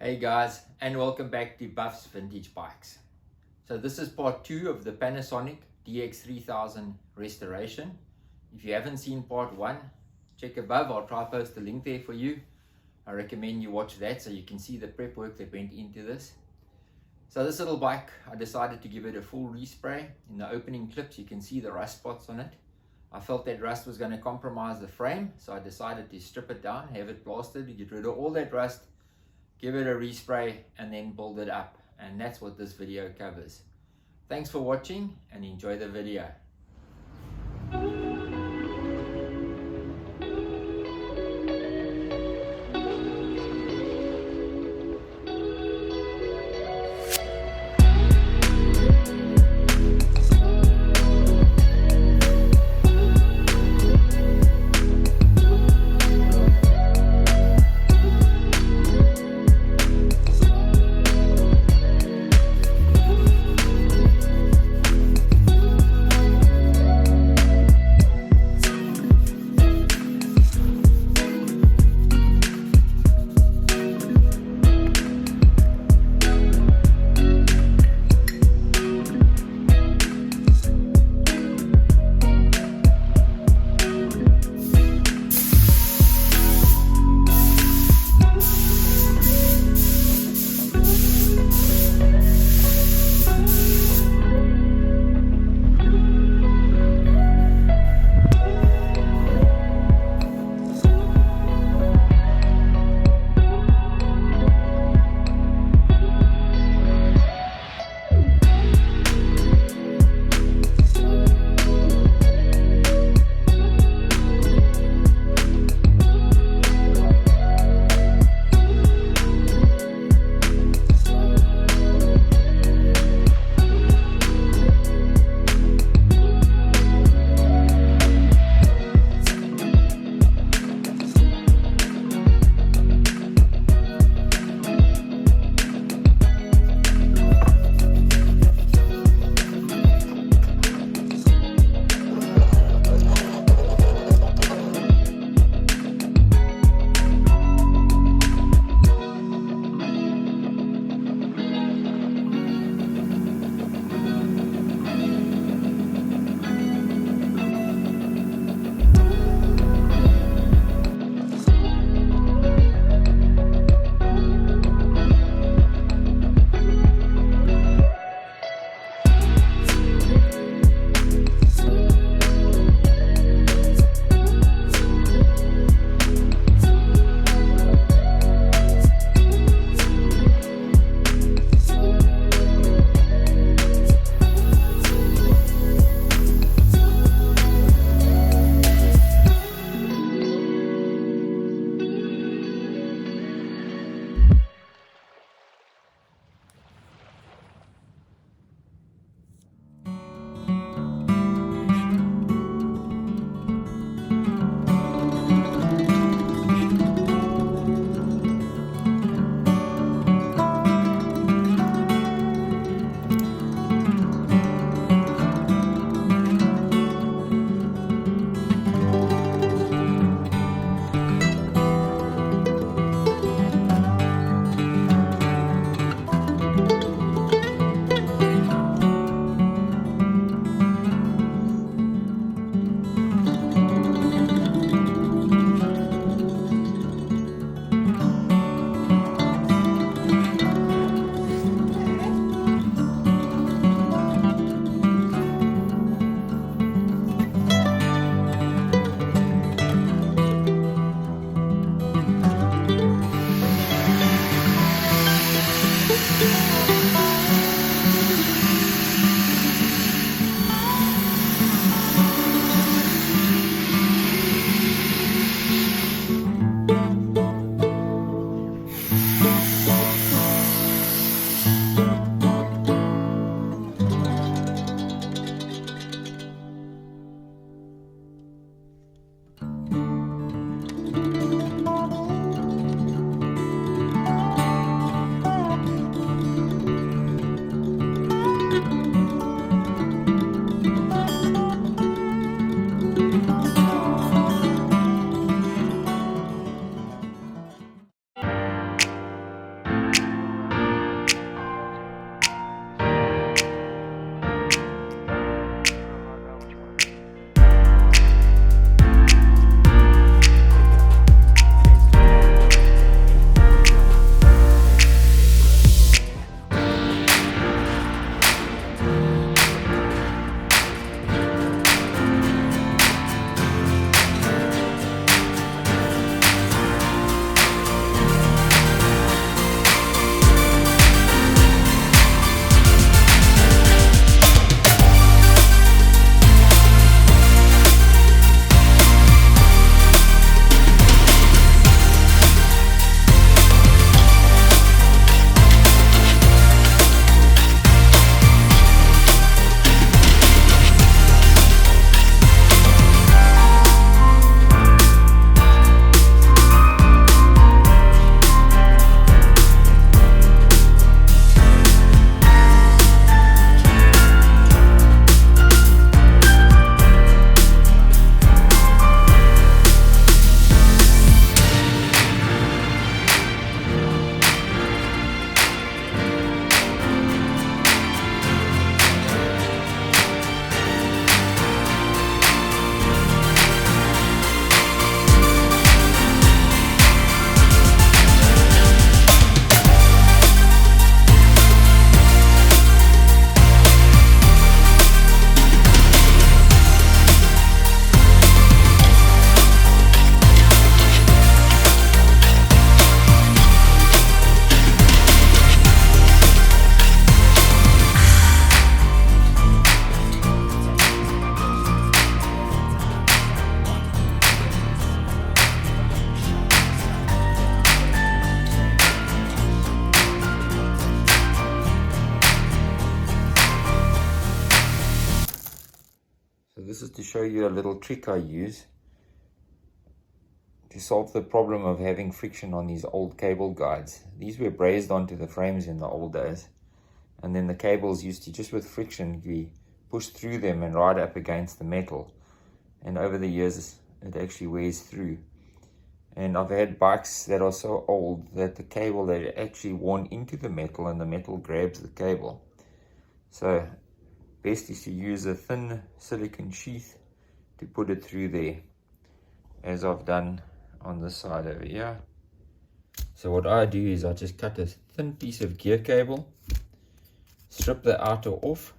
Hey guys, and welcome back to Buff's Vintage Bikes. So this is part 2 of the Panasonic DX3000 restoration. If you haven't seen part 1, check above. I'll try to post a link there for you. I recommend you watch that so you can see the prep work that went into this. So this little bike, I decided to give it a full respray. In the opening clips you can see the rust spots on it. I felt that rust was going to compromise the frame, so I decided to strip it down, have it plastered, get rid of all that rust, give it a respray, and then build it up. And that's what this video covers. Thanks for watching and enjoy the video. show you a little trick I use to solve the problem of having friction on these old cable guides. These were brazed onto the frames in the old days, and then the cables used to, just with friction, be pushed through them and right up against the metal, and over the years it actually wears through. And I've had bikes that are so old that the cable, they're actually worn into the metal and the metal grabs the cable. So best is to use a thin silicone sheath to put it through there, as I've done on this side over here. So what I do is I just cut a thin piece of gear cable, strip the outer off.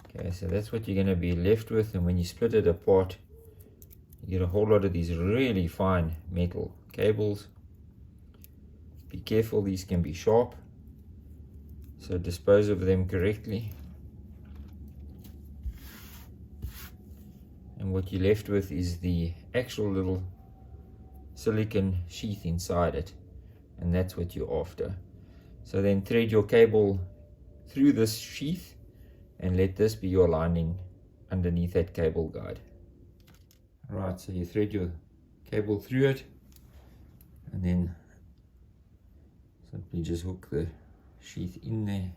Okay, so that's what you're going to be left with, and when you split it apart, you get a whole lot of these really fine metal cables. Be careful, these can be sharp, so dispose of them correctly. And what you're left with is the actual little silicone sheath inside it, and that's what you're after. So then thread your cable through this sheath and let this be your lining underneath that cable guide. Right, so you thread your cable through it and then simply just hook the sheath in there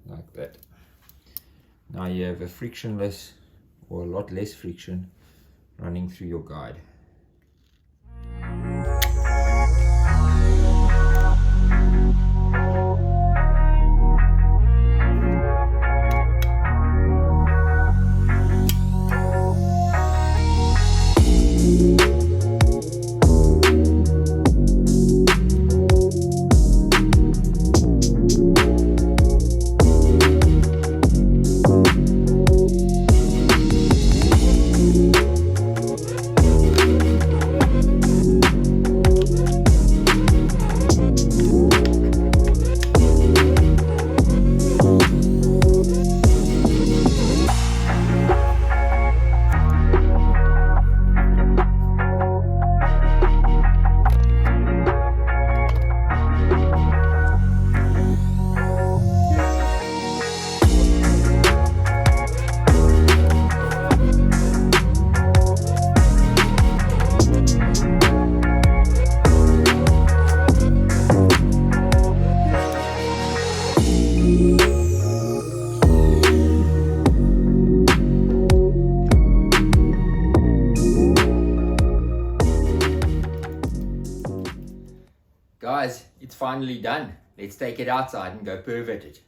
like that. Now you have a frictionless, or a lot less friction, running through your guide. Guys, it's finally done. Let's take it outside and go pervert it.